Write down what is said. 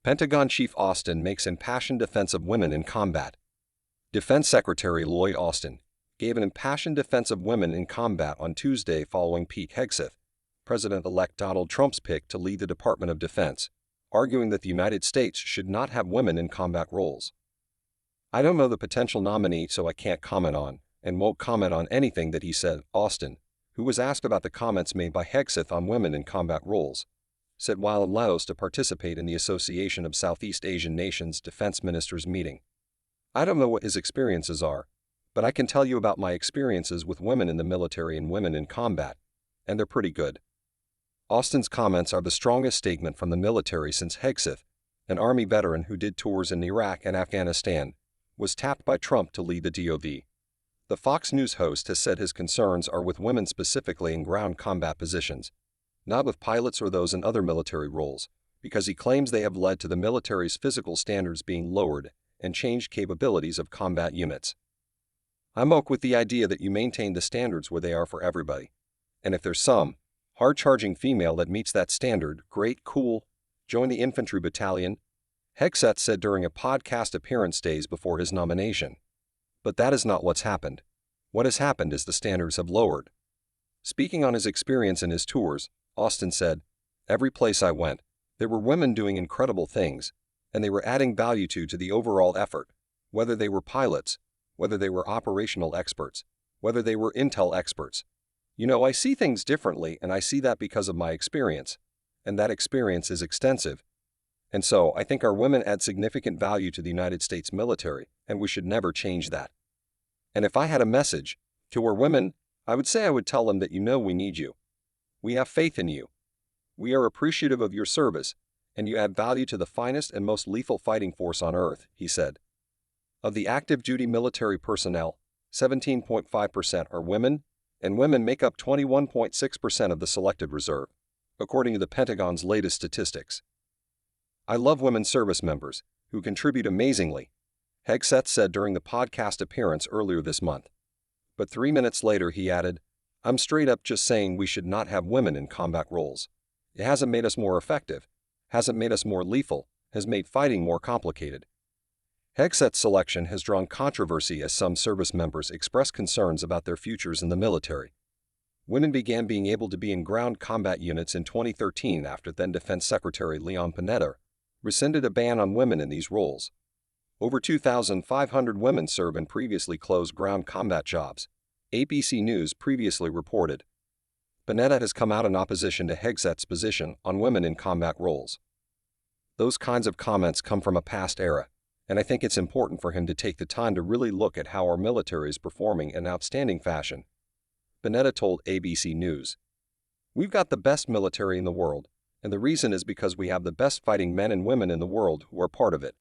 Pentagon Chief Austin makes impassioned defense of women in combat. Defense Secretary Lloyd Austin gave an impassioned defense of women in combat on Tuesday following Pete Hegseth, President-elect Donald Trump's pick to lead the Department of Defense, arguing that the United States should not have women in combat roles. "I don't know the potential nominee, so I can't comment on, and won't comment on anything that he said," Austin, who was asked about the comments made by Hegseth on women in combat roles, said while in Laos to participate in the Association of Southeast Asian Nations Defense Ministers meeting. "I don't know what his experiences are, but I can tell you about my experiences with women in the military and women in combat, and they're pretty good." Austin's comments are the strongest statement from the military since Hegseth, an Army veteran who did tours in Iraq and Afghanistan, was tapped by Trump to lead the DoD. The Fox News host has said his concerns are with women specifically in ground combat positions, not with pilots or those in other military roles, because he claims they have led to the military's physical standards being lowered and changed capabilities of combat units. "I'm ok with the idea that you maintain the standards where they are for everybody. And if there's some hard-charging female that meets that standard, great, cool, join the infantry battalion," Hegseth said during a podcast appearance days before his nomination. But that is not what's happened. What has happened is the standards have lowered. Speaking on his experience in his tours, Austin said, "Every place I went, there were women doing incredible things, and they were adding value to the overall effort, whether they were pilots, whether they were operational experts, whether they were intel experts. I see things differently, and I see that because of my experience, and that experience is extensive. And so I think our women add significant value to the United States military, and we should never change that. And if I had a message to our women, I would say I would tell them that we need you. We have faith in you. We are appreciative of your service, and you add value to the finest and most lethal fighting force on earth," he said. Of the active duty military personnel, 17.5% are women, and women make up 21.6% of the selected reserve, according to the Pentagon's latest statistics. "I love women service members, who contribute amazingly," Hegseth said during the podcast appearance earlier this month. But 3 minutes later he added, "I'm straight up just saying we should not have women in combat roles. It hasn't made us more effective, hasn't made us more lethal, has made fighting more complicated." Hegseth's selection has drawn controversy as some service members express concerns about their futures in the military. Women began being able to be in ground combat units in 2013 after then Defense Secretary Leon Panetta rescinded a ban on women in these roles. Over 2,500 women serve in previously closed ground combat jobs, ABC News previously reported. Panetta has come out in opposition to Hegseth's position on women in combat roles. Those kinds of comments come from a past era, and I think it's important for him to take the time to really look at how our military is performing in outstanding fashion. Panetta told ABC News, "We've got the best military in the world, and the reason is because we have the best fighting men and women in the world who are part of it.